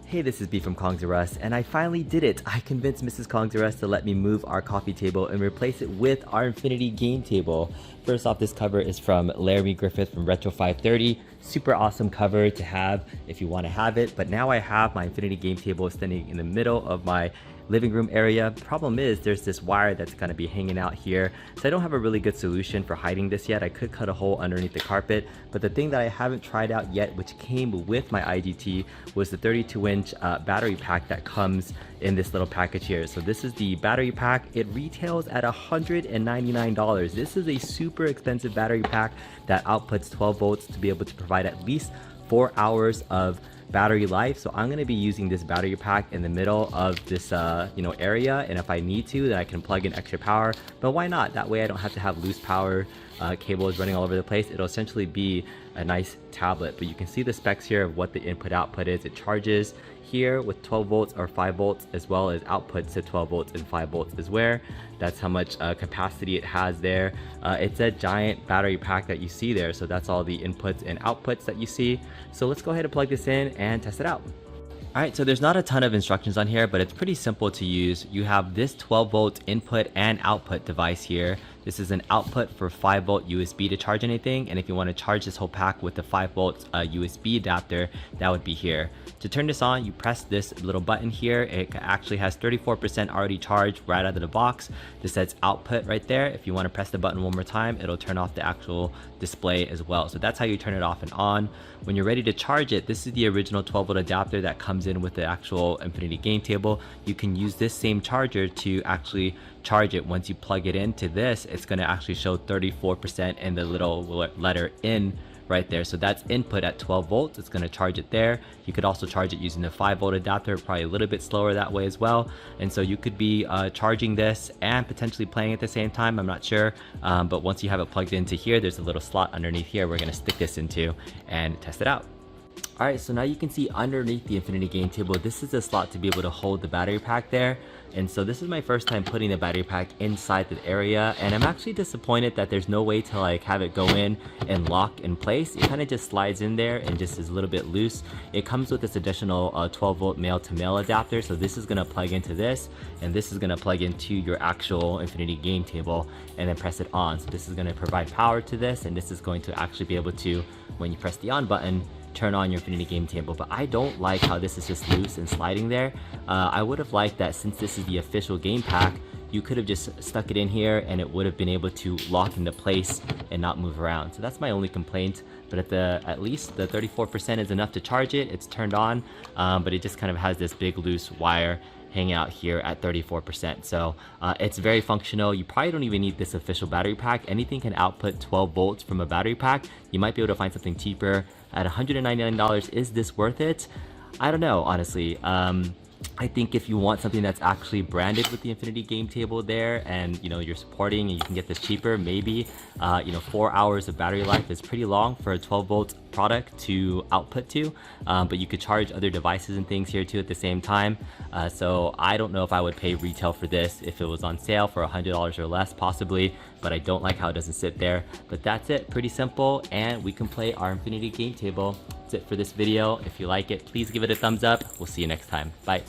Hey, this is B from Kong's R Us, and I finally did it! I convinced Mrs. Kong's R Us to let me move our coffee table and replace it with our Infinity Game Table. First off, this cover is from Laramie Griffith from Retro 530. Super awesome cover to have if you want to have it, but now I have my Infinity Game Table standing in the middle of my living room area. Problem is there's this wire that's going to be hanging out here, so I don't have a really good solution for hiding this yet. I could cut a hole underneath the carpet, but the thing that I haven't tried out yet, which came with my IGT, was the 32-inch battery pack that comes in this little package here. So this is the battery pack. It retails at $199. This is a super expensive battery pack that outputs 12 volts to be able to provide at least 4 hours of battery life. So I'm going to be using this battery pack in the middle of this area, and if I need to, then I can plug in extra power. But why not? That way I don't have to have loose power cables running all over the place. It'll essentially be a nice tablet. But you can see the specs here of what the input output is. It charges here with 12 volts or 5 volts, as well as outputs to 12 volts and 5 volts as well. That's how much capacity it has there. It's a giant battery pack that you see there, so that's all the inputs and outputs that you see. So let's go ahead and plug this in and test it out. Alright, so there's not a ton of instructions on here, but it's pretty simple to use. You have this 12 volt input and output device here. This is an output for 5 volt USB to charge anything, and if you want to charge this whole pack with the 5 volts USB adapter, that would be here. To turn this on, you press this little button here. It actually has 34% already charged right out of the box. This says output right there. If you want to press the button one more time, it'll turn off the actual display as well. So that's how you turn it off and on. When you're ready to charge it, this is the original 12 volt adapter that comes in with the actual Infinity Game Table. You can use this same charger to actually charge it. Once you plug it into this, it's going to actually show 34% in the little letter in right there. So that's input at 12 volts. It's going to charge it there. You could also charge it using the 5 volt adapter, probably a little bit slower that way as well. And so you could be charging this and potentially playing at the same time. I'm not sure. But once you have it plugged into here, there's a little slot underneath here we're going to stick this into and test it out. Alright, so now you can see underneath the Infinity Game Table, this is a slot to be able to hold the battery pack there. And so this is my first time putting the battery pack inside the area, and I'm actually disappointed that there's no way to like have it go in and lock in place. It kind of just slides in there and just is a little bit loose. It comes with this additional 12 volt male to male adapter, so this is going to plug into this, and this is going to plug into your actual Infinity Game Table and then press it on. So this is going to provide power to this, and this is going to actually be able to, when you press the on button, turn on your Infinity Game Table. But I don't like how this is just loose and sliding there. I would have liked that since this is the official game pack, you could have just stuck it in here and it would have been able to lock into place and not move around. So that's my only complaint. But at least the 34% is enough to charge it. It's turned on, but it just kind of has this big loose wire hanging out here at 34%. So it's very functional. You probably don't even need this official battery pack. Anything can output 12 volts from a battery pack. You might be able to find something cheaper. At $199, is this worth it? I don't know, honestly. I think if you want something that's actually branded with the Infinity Game Table there, and you're supporting and you can get this cheaper, maybe 4 hours of battery life is pretty long for a 12 volt product to output to, but you could charge other devices and things here too at the same time. So I don't know if I would pay retail for this if it was on sale for $100 or less possibly, but I don't like how it doesn't sit there. But that's it, pretty simple, and we can play our Infinity Game Table. That's it for this video. If you like it, please give it a thumbs up. We'll see you next time. Bye.